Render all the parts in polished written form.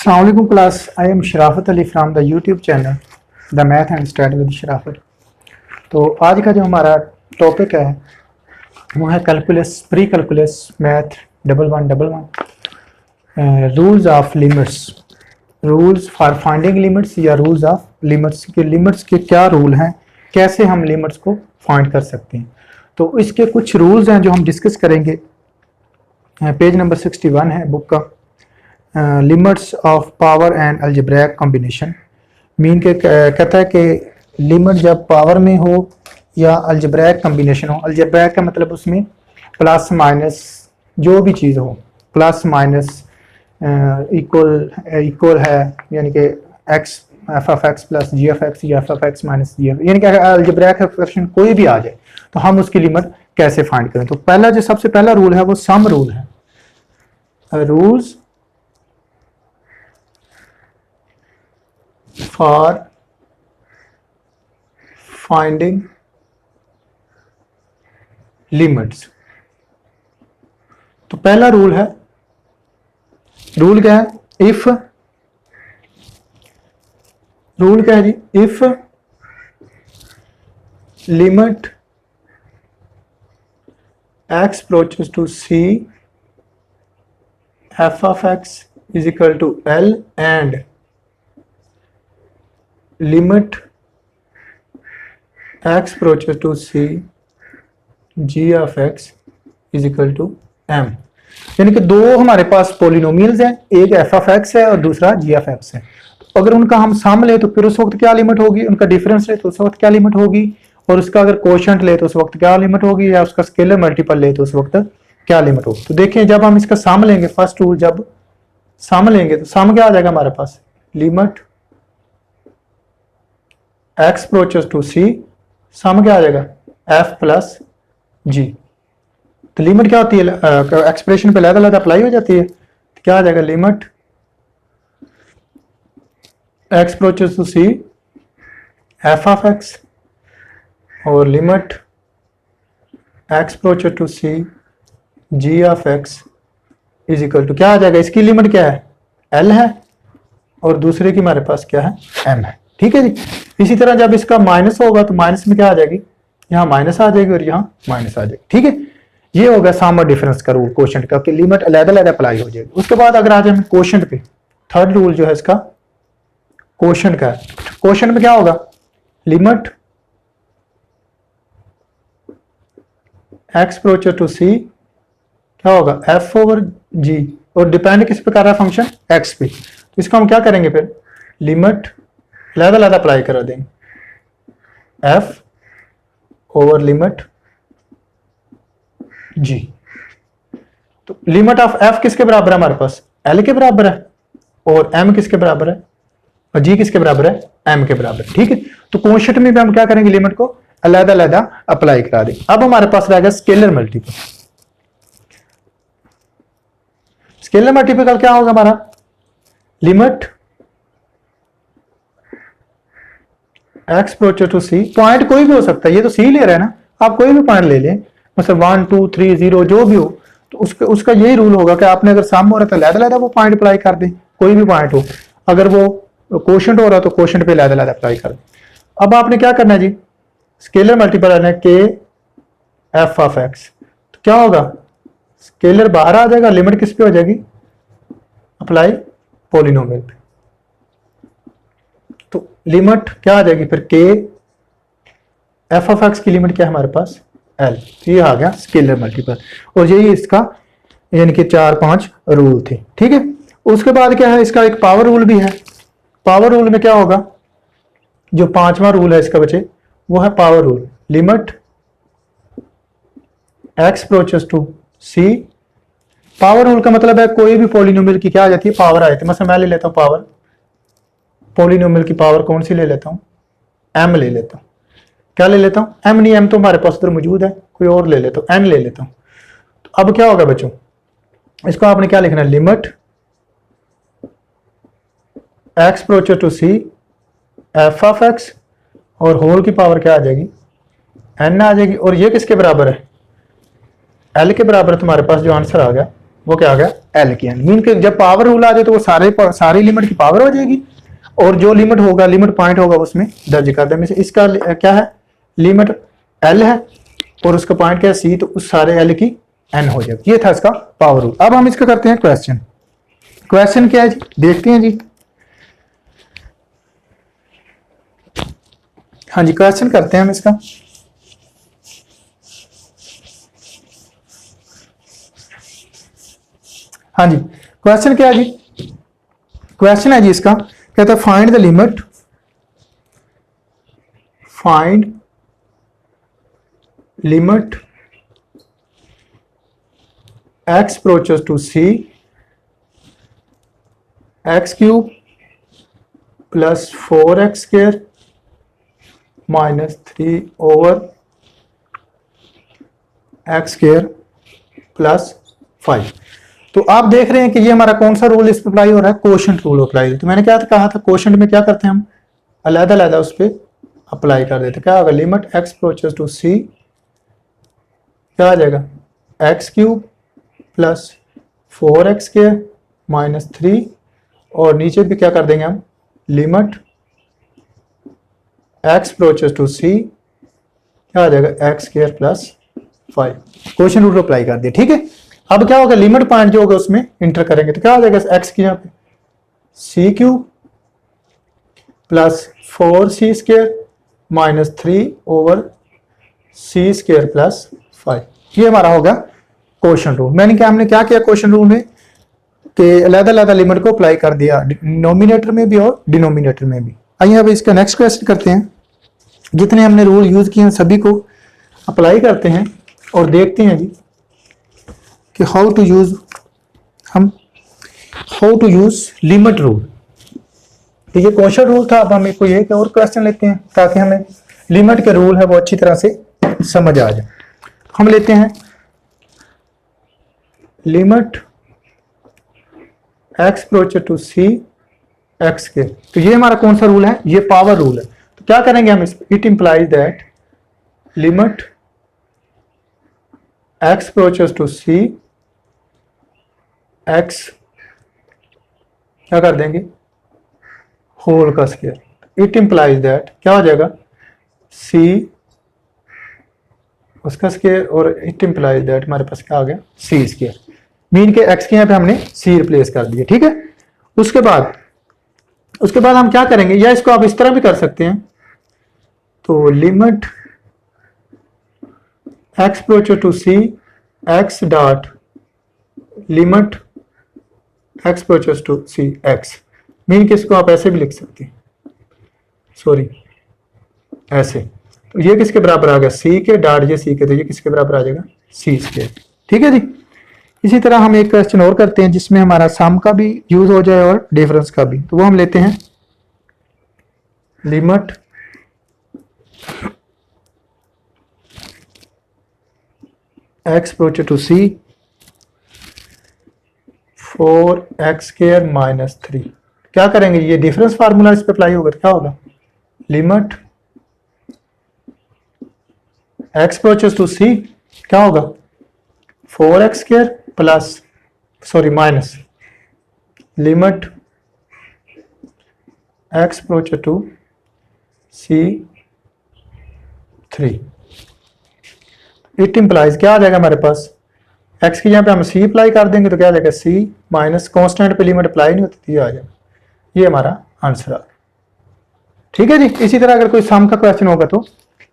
अस्सलाम वालेकुम class. I am Sharafat Ali from the YouTube channel the math and study with शराफत। तो आज का जो हमारा टॉपिक है वो है calculus, pre calculus math 1111, rules of limits, rules for finding limits या रूल्स ऑफ लिमिट्स के लिमिट्स के क्या रूल हैं, कैसे हम लिमिट्स को फाइंड कर सकते हैं। तो इसके कुछ रूल्स हैं जो हम डिस्कस करेंगे। पेज नंबर 61 है बुक का। Limits of power and algebraic combination mean के कहता है कि लिमिट जब पावर में हो या अलजेब्रिक कॉम्बिनेशन हो। अलजेब्रिक का मतलब उसमें प्लस माइनस जो भी चीज़ हो, प्लस माइनस इक्वल है, यानी कि x f of x plus g of x या f of x minus g of, यानी कि अलजेब्रिक एक्सप्रेशन कोई भी आ जाए तो हम उसकी लिमिट कैसे फाइंड करें। तो पहला जो सबसे पहला रूल है वो सम रूल है। Rules for finding limits। तो पहला रूल है, रूल क्या है? इफ, रूल क्या है जी? If limit x approaches to c f of x is equal to L and limit x approaches to c g of x is equal to m। यानी कि दो हमारे पास पोलिनोमियल्स हैं, एक f of x है और दूसरा g of x है। तो अगर उनका हम सम ले तो फिर उस वक्त क्या लिमिट होगी, उनका डिफरेंस ले तो उस वक्त क्या लिमिट होगी, और उसका अगर कोशेंट ले तो उस वक्त क्या लिमिट होगी, या उसका स्केलर मल्टीपल ले तो उस वक्त क्या लिमिट होगी। तो देखिए जब हम इसका सम लेंगे, फर्स्ट रूल जब सम लेंगे तो सम क्या आ जाएगा हमारे पास, limit x approaches to c, sum क्या आ जाएगा f प्लस g। तो लिमिट क्या होती है, एक्सप्रेशन पे अलग अलग अप्लाई हो जाती है। तो क्या आ जाएगा, limit x approaches to c f of x और limit x approaches to c g of x is equal to क्या आ जाएगा, इसकी लिमिट क्या है l है और दूसरे की हमारे पास क्या है m है। ठीक है जी। इसी तरह जब इसका माइनस होगा तो माइनस में क्या आ जाएगी, यहाँ माइनस आ जाएगी और यहाँ माइनस आ जाएगी। ठीक है, ये होगा सम और डिफरेंस का रूल कोशेंट का, कि लिमिट अलग-अलग अप्लाई हो जाएगी। उसके बाद अगर आ जाए कोशेंट पे, थर्ड रूल जो है इसका कोशेंट का है। कोशेंट में क्या होगा, limit x approaches to c क्या होगा f ओवर g, और डिपेंड किस पे कर रहा है फंक्शन, x पे। तो इसका हम क्या करेंगे फिर, लिमिट अलग अप्लाई करा देंगे, f ओवर लिमिट g। तो लिमिट ऑफ f किसके बराबर है हमारे पास, l के बराबर है, और m किसके बराबर है, और g किसके बराबर है, m के बराबर। ठीक है, तो कोशेंट में भी हम क्या करेंगे, लिमिट को अलग अप्लाई करा देंगे। अब हमारे पास रहेगा स्केलर मल्टीपल। स्केलर मल्टीपल क्या होगा हमारा, limit x approaches to c, point कोई भी हो सकता है, ये तो c ले रहा है ना, आप कोई भी पॉइंट ले लें, मतलब 1 2 3 0 जो भी हो, तो उसका यही रूल होगा कि आपने अगर सम हो रहा है तो अलग वो पॉइंट अप्लाई कर दें, कोई भी पॉइंट हो। अगर वो कोशेंट हो रहा है तो कोशेंट पे अलग अप्लाई कर दें। अब आपने क्या करना है जी, स्केलर मल्टीपल आना है k f ऑफ x। तो क्या होगा, स्केलर बाहर आ जाएगा, लिमिट किस पे हो जाएगी, अप्लाई पोलिनोमियल पे। तो लिमिट क्या आ जाएगी फिर, k f ऑफ x की लिमिट क्या है हमारे पास, l। तो ये आ गया स्केलर मल्टीपल, और यही इसका यानी कि 4-5 रूल थे। ठीक है, उसके बाद क्या है, इसका एक पावर रूल भी है। पावर रूल में क्या होगा, जो 5वां रूल है इसका बचे, वो है power rule. Limit x approaches to c, power rule का मतलब है कोई भी पॉलिनोमियल की क्या आ जाती है, पावर आ जाती है। मतलब मैं ले लेता हूं पावर, पॉलिनोमियल की पावर कौन सी ले लेता हूं, m ले लेता हूं। क्या ले लेता हूं, m नहीं, m तो हमारे पास उधर मौजूद है, कोई और ले लेता हूं, n ले लेता हूं। तो अब क्या होगा बच्चों, इसको आपने क्या लिखना है, limit x approaches to c f of x और होल की पावर क्या आ जाएगी, n आ जाएगी, और ये किसके बराबर है, l के बराबर। तुम्हारे पास जो आंसर आ गया वो क्या आ गया एल की एन। मीन के जब पावर रूल आ जाए तो वो सारी लिमिट की पावर हो जाएगी, और जो लिमिट होगा, लिमिट पॉइंट होगा उसमें दर्ज कर देने से। इसका क्या है, लिमिट एल है और उसका पॉइंट क्या है सी, तो उस सारे एल की एन हो जाएगी। ये था इसका पावर रूल। अब हम इसका करते हैं क्वेश्चन। क्वेश्चन क्या है जी, देखते हैं जी। हाँ जी, क्वेश्चन करते हैं हम इसका। हाँ जी, क्वेश्चन क्या है जी, क्वेश्चन है जी इसका, कहता है find the limit, find limit x approaches to c x cube plus 4x square minus 3 over x square plus 5। तो आप देख रहे हैं कि ये हमारा कौन सा रूल इस पर अप्लाई हो रहा है, कोशेंट रूल अप्लाई। तो मैंने क्या कहा था, कोशेंट में क्या करते हैं हम, अलग अलग उस पर अप्लाई कर देते। क्या होगा, limit x approaches to c क्या आ जाएगा, x cube plus 4x square minus 3, और नीचे भी क्या कर देंगे हम, limit x approaches to c क्या आ जाएगा, x square plus 5। Question rule apply कर दिया, ठीक है। अब क्या होगा, लिमिट पॉइंट जो होगा उसमें इंटर करेंगे तो क्या आ जाएगा, x की यहाँ पे c cube plus 4c square minus 3 over c square plus 5। ये हमारा होगा क्वेश्चन रूल। हमने क्या किया क्वेश्चन रूल में कि अलग अलग लिमिट को अप्लाई कर दिया, नोमिनेटर में भी और डिनोमिनेटर में भी। आइए अब इसका नेक्स्ट क्वेश्चन करते हैं। जितने हमने रूल यूज किए हैं सभी को अप्लाई करते हैं और देखते हैं जी कि how to use limit rule. तो ये क्वेश्चन रूल था। अब हम एक कोई एक और क्वेश्चन लेते हैं ताकि हमें लिमिट के रूल है वो अच्छी तरह से समझ आ जाए। हम लेते हैं limit x approaches to c x के। तो ये हमारा कौन सा रूल है, ये पावर रूल है। तो क्या करेंगे हम इस, it implies that limit x approaches to c x क्या कर देंगे, होल का स्क्वायर। इट इंप्लाइज दैट क्या हो जाएगा, c उसका स्क्वायर, और इट इंप्लाइज दैट हमारे पास क्या आ गया, c स्क्वायर। मीन के x के यहाँ पे हमने c रिप्लेस कर दिया, ठीक है। उसके बाद हम क्या करेंगे, या इसको आप इस तरह भी कर सकते हैं। तो limit x approaches to c x dot limit x approaches to c x। Mean के इसको आप ऐसे भी लिख सकते हैं, सॉरी ऐसे। तो ये किसके बराबर आ गया, c के डॉट ये c के, तो ये किसके बराबर आ जाएगा, c स्क्वायर, ठीक है जी। इसी तरह हम एक क्वेश्चन और करते हैं जिसमें हमारा सम का भी यूज हो जाए और डिफरेंस का भी। तो वो हम लेते हैं limit x approaches to c 4x square minus 3। क्या करेंगे, ये डिफरेंस फार्मूला इस पे अप्लाई होगा तो क्या होगा, limit x approaches to c क्या होगा, 4x square plus minus limit x approaches to c 3। It implies क्या आ जाएगा हमारे पास, x की यहाँ पे हम c अप्लाई कर देंगे तो क्या आ जाएगा, c माइनस कॉन्स्टेंट पे लिमिट अप्लाई नहीं होती, ये आ जाएगा। ये हमारा आंसर आ गया, ठीक है जी। इसी तरह अगर कोई सम का क्वेश्चन होगा तो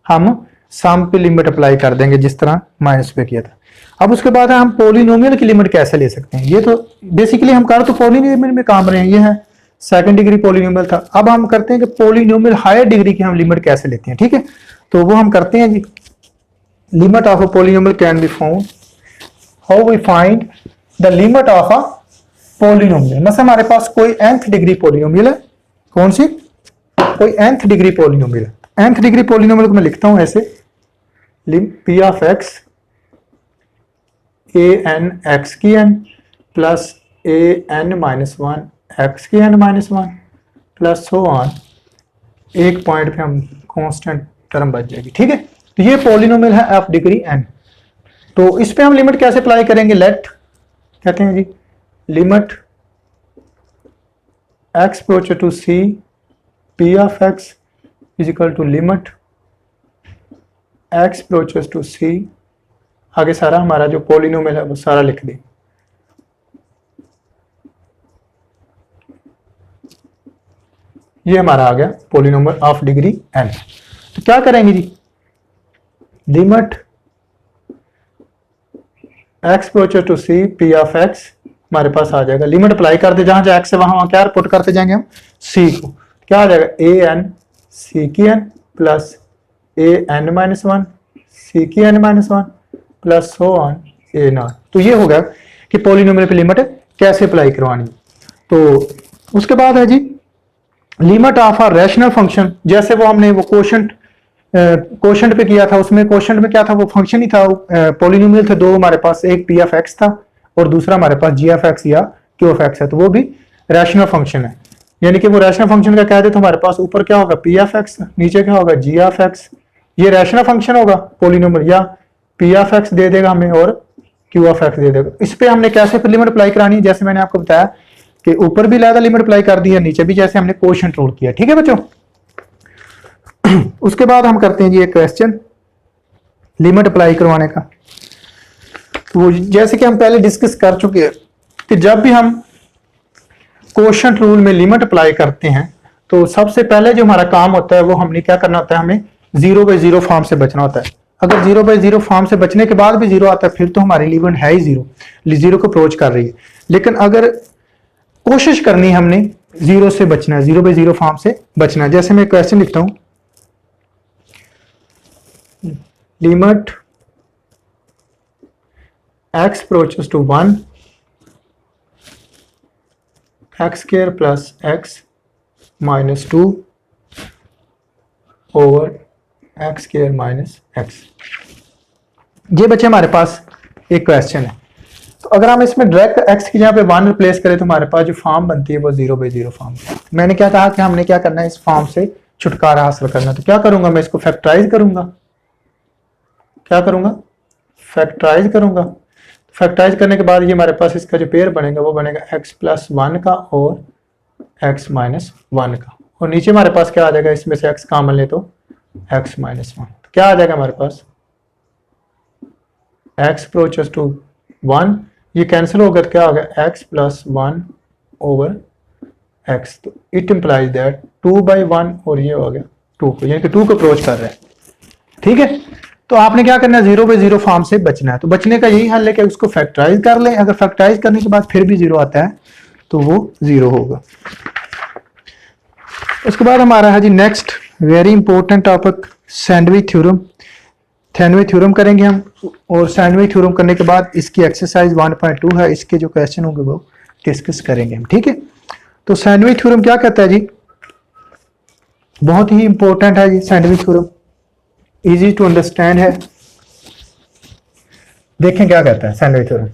हम सम पे लिमिट अप्लाई कर देंगे जिस तरह माइनस पे किया था। अब उसके बाद हम पॉलिनोमियल की लिमिट कैसे ले सकते हैं। ये तो बेसिकली हम कर तो पॉलिनोमियल में काम रहे हैं, ये है सेकंड डिग्री पॉलिनोमियल था। अब हम करते हैं कि पॉलिनोमियल हायर डिग्री की हम लिमिट कैसे लेते हैं, ठीक है। तो वो हम करते हैं जी, limit of a polynomial can be found, how we find the limit of a polynomial. मतलब हमारे पास कोई nth डिग्री पॉलिनोमियल है, कौन सी, कोई nth डिग्री पॉलिनोमियल है। nth डिग्री पॉलिनोमियल को मैं लिखता हूं ऐसे, p of x a n x की n plus a n minus 1 x की n minus 1 plus so on. एक पॉइंट पे हम कांस्टेंट टर्म बच जाएगी, ठीक है। तो ये पॉलिनोमियल है ऑफ डिग्री n। तो इस पे हम लिमिट कैसे अप्लाई करेंगे, लेट कहते हैं जी limit x approaches to c p of x is equal to limit x approaches to c, आगे सारा हमारा जो पॉलिनोमियल है वो सारा लिख दें। ये हमारा आ गया पॉलिनोमियल ऑफ डिग्री n। तो क्या करेंगे जी, limit x approaches to c p of x हमारे पास आ जाएगा, लिमिट अप्लाई कर दे जहां एक्स है वहां क्या पुट करते जाएंगे हम सी को, क्या आ जाएगा ए एन सी की N plus A N minus one C की N minus one plus so on A naught. तो ये हो गया कि पॉलिनोमियल पे लिमिट कैसे अप्लाई करवानी। तो उसके बाद है जी limit of a rational function, जैसे वो हमने वो क्वोशंट पे किया था, उसमें क्वोशंट में क्या था, वो फंक्शन ही था, पॉलिनोमियल थे दो हमारे पास, एक पी ऑफ एक्स था और दूसरा हमारे पास जी ऑफ एक्स या क्यू ऑफ एक्स है, तो वो भी रैशनल फंक्शन है। यानी कि वो रैशनल फंक्शन का कह दे तो हमारे पास ऊपर क्या होगा पी ऑफ एक्स, नीचे क्या होगा जी ऑफ एक्स, ये रैशनल फंक्शन होगा पॉलिनोमियल, या पी ऑफ एक्स दे देगा हमें और क्यू ऑफ एक्स दे देगा। इस पे हमने कैसे फिर लिमिट अप्लाई करानी है, जैसे मैंने आपको बताया कि ऊपर भी लादा लिमिट अप्लाई कर दी है, नीचे भी जैसे हमने क्वोशंट रूल किया। ठीक है बच्चों। उसके बाद हम करते हैं जी एक क्वेश्चन लिमिट अप्लाई करवाने का। तो जैसे कि हम पहले डिस्कस कर चुके हैं कि जब भी हम क्वोशंट रूल में लिमिट अप्लाई करते हैं तो सबसे पहले जो हमारा काम होता है वो हमने क्या करना होता है, हमें 0/0 फॉर्म से बचना होता है। अगर 0/0 फॉर्म से बचने के बाद भी 0 आता है फिर तो हमारी लिमिट है ही 0 को अप्रोच कर रही है। लेकिन अगर कोशिश करनी है हमने 0 से बचना है, 0/0 फॉर्म से बचना है। जैसे मैं क्वेश्चन लिखता हूं, limit x approaches to 1 x square plus x minus 2 over x square minus x। ये बच्चे हमारे पास एक क्वेश्चन है। तो अगर हम इसमें डायरेक्ट x की जगह पे 1 रिप्लेस करें तो हमारे पास जो फॉर्म बनती है वो 0/0 फॉर्म। मैंने क्या कहा कि हमने क्या करना है, इस फॉर्म से छुटकारा हासिल करना है। तो क्या करूंगा, मैं इसको फैक्टराइज करूंगा। क्या करूंगा, फैक्टराइज करूंगा। फैक्टराइज करने के बाद ये हमारे पास इसका जो पेयर बनेगा वो बनेगा x प्लस 1 का और x माइनस 1 का, और नीचे हमारे पास क्या आ जाएगा, इसमें से x कॉमन ले तो x माइनस 1। तो क्या आ जाएगा हमारे पास, x अप्रोचेस टू 1, ये कैंसिल होगा तो क्या होगा x प्लस 1 ओवर x। तो इट इंप्लाइज दैट 2/1 और ये हो गया 2 को, यानी कि 2 को अप्रोच कर रहे हैं। ठीक है। तो आपने क्या करना है, 0/0 फॉर्म से बचना है। तो बचने का यही हल है कि उसको फैक्टराइज कर लें। अगर फैक्टराइज करने के बाद फिर भी 0 आता है तो वो 0 होगा। उसके बाद हमारा है जी next very important topic sandwich theorem. Sandwich theorem करेंगे हम, और सैंडविच थ्योरम करने के बाद इसकी एक्सरसाइज 1.2 है, इसके जो क्वेश्चन होंगे वो डिस्कस करेंगे हम। ठीक है। तो सैंडविच थ्योरम क्या कहता है जी, बहुत ही इंपॉर्टेंट है जी sandwich theorem, easy to understand है। देखें क्या कहता है सैंडविच थ्योरम।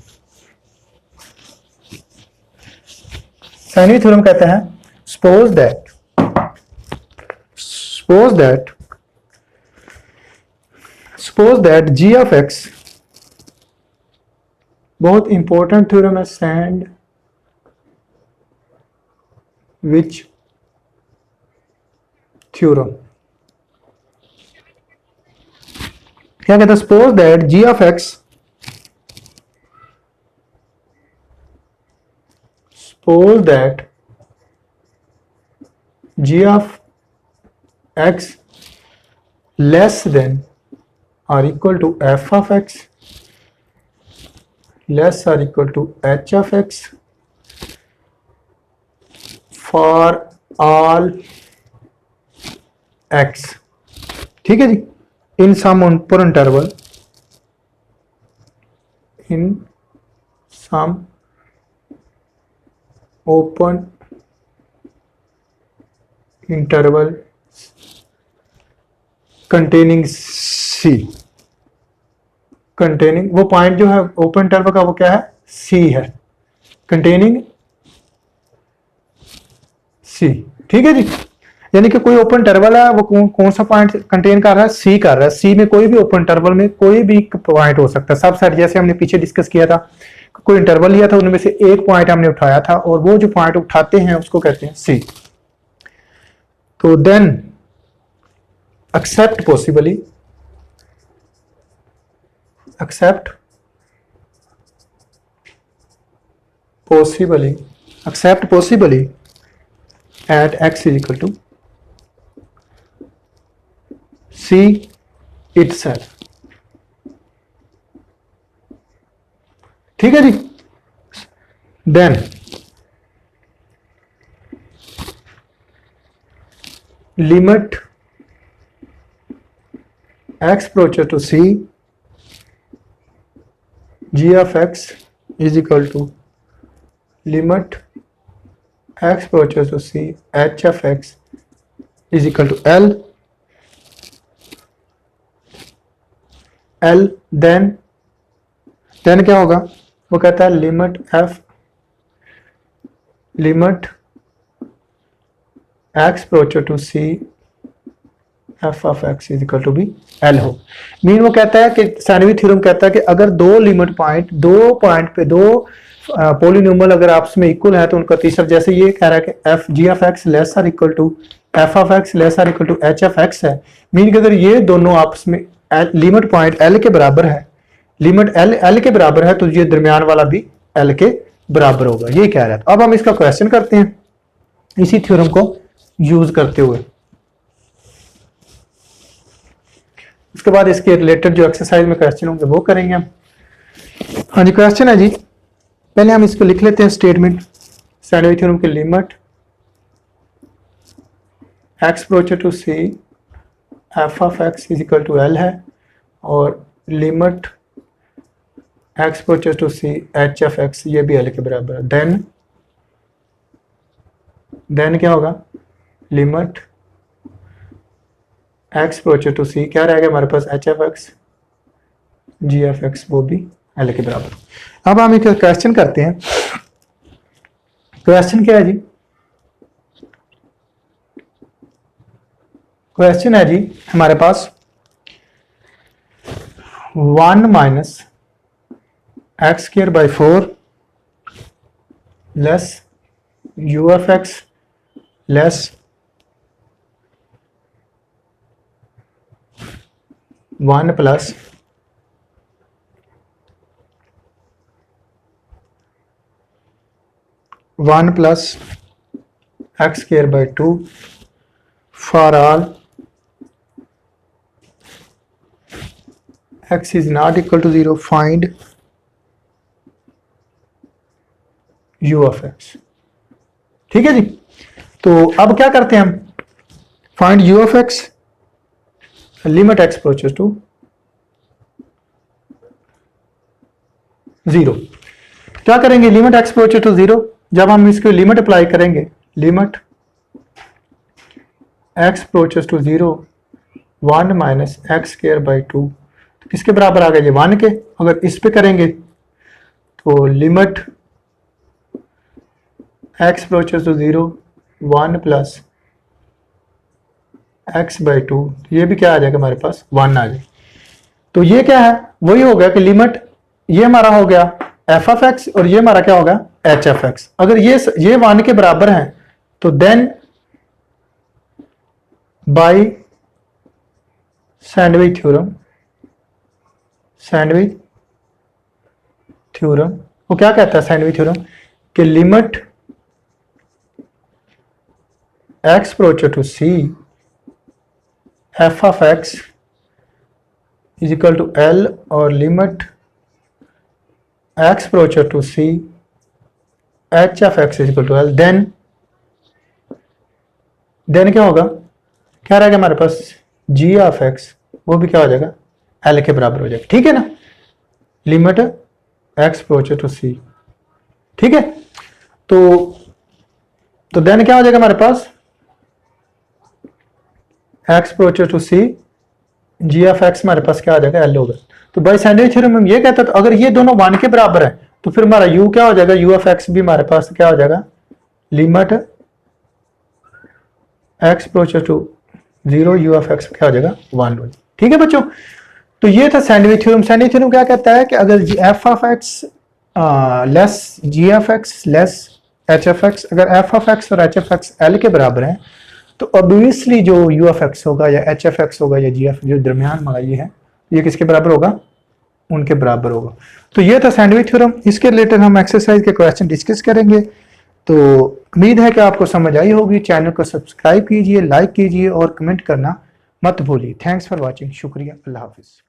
सैंडविच थ्योरम कहता है suppose that g of x, बहुत इंपॉर्टेंट थ्योरम है सैंडविच थ्योरम। क्या कहता है, suppose that g of x, suppose that g of x less than or equal to f of x less or equal to h of x for all x। ठीक है जी, इन सम open interval, इन सम open interval containing सी। Containing, वो point जो है open interval का वो क्या है, सी है, कंटेनिंग सी। ठीक है जी, यानी कि कोई ओपन इंटरवल है, वो कौन सा पॉइंट कंटेन कर रहा है, सी कर रहा है। सी में कोई भी ओपन इंटरवल में कोई भी पॉइंट हो सकता है, सब सेट, जैसे हमने पीछे डिस्कस किया था कोई इंटरवल लिया था, उनमें से एक पॉइंट हमने उठाया था और वो जो पॉइंट उठाते हैं उसको कहते हैं सी। तो then accept possibly at x is equal to c itself। ठीक है जी। Then limit x approaches to c g of x is equal to limit x approaches to c h of x is equal to l then क्या होगा, वो कहता है limit x approaches to c f of x is equal to भी l हो। Mean वो कहता है कि सैनवी थ्योरम कहता है कि अगर दो लिमिट पॉइंट, दो पॉइंट पे दो पोलिनोमियल अगर आपस में इक्वल है तो उनका तीसरा, जैसे ये कह रहा है कि f g of x less or equal to f of x less or equal to h of x है। मीन कि अगर ये दोनों आपस में लिमिट पॉइंट l के बराबर है, लिमिट l के बराबर है, तो ये दरमियान वाला भी l के बराबर होगा, ये कह रहा है। अब हम इसका क्वेश्चन करते हैं इसी थ्योरम को यूज करते हुए। उसके बाद इसके रिलेटेड जो एक्सरसाइज में क्वेश्चन होंगे वो करेंगे हम। हाँ जी, क्वेश्चन है जी, पहले हम इसको लिख लेते हैं स्टेटमेंट। सैनवी थ्योरम की limit x approaches to c f of x is equal to l है और limit x approaches to c h of x ये भी l के बराबर है। देन क्या होगा, limit x approaches to c क्या रहेगा हमारे पास h of x g of x वो भी l के बराबर। अब हम एक क्वेश्चन करते हैं। क्वेश्चन क्या है जी, क्वेश्चन है जी हमारे पास 1 minus x square by 4 less u of x less 1 plus x square by 2 for all x is not equal to 0 find u of x। ठीक है जी। तो अब क्या करते हैं हम, find u of x, limit x approaches to 0। क्या करेंगे, लिमिट x approaches to 0, जब हम इसको लिमिट अप्लाई करेंगे, limit x approaches to 0 1 minus x square by 2 किसके बराबर आ गया, ये 1 के। अगर इस पे करेंगे तो limit x approaches to 0 1 plus x by 2 ये भी क्या आ जाएगा हमारे पास 1 आ जाएगा। तो ये क्या है, वही हो गया कि लिमिट ये हमारा हो गया f of x और ये हमारा क्या होगा h of x। अगर ये 1 के बराबर है तो देन बाई सैंडविच थ्योरम वो क्या कहता है, सैंडविच थ्योरम कि limit x approaches to c f of x is equal to l और limit x approaches to c h of x is equal to l। Then क्या होगा, क्या रहेगा हमारे पास g of x वो भी क्या हो जाएगा l के बराबर हो जाएगा। ठीक है ना, limit x approaches to c। ठीक है, तो देन क्या हो जाएगा हमारे पास x approaches to c g of x हमारे पास क्या आ जाएगा l होगा। तो बाई सैंडविच थ्योरम हम ये कहता है तो अगर ये दोनों 1 के बराबर है तो फिर हमारा u क्या हो जाएगा, u of x भी हमारे पास क्या हो जाएगा, limit x approaches to 0 u of x क्या हो जाएगा 1 हो। ठीक है बच्चों, तो ये था सैंडविच थ्योरम। सैंडविच थ्योरम क्या कहता है कि अगर f of x less G F X less H F X, अगर एफ ऑफ एक्स और एच एफ एक्स एल के बराबर हैं तो ऑब्वियसली जो यू एफ एक्स होगा या एच एफ एक्स होगा या जी एफ जो दरमियान वाला ये है ये किसके बराबर होगा, उनके बराबर होगा। तो ये था सैंडविच थ्योरम। इसके रिलेटेड हम एक्सरसाइज के क्वेश्चन डिस्कस करेंगे। तो उम्मीद है कि आपको समझ आई होगी। चैनल को सब्सक्राइब कीजिए, लाइक कीजिए और कमेंट करना मत भूलिए। Thanks for watching. शुक्रिया। अल्लाह हाफिज़।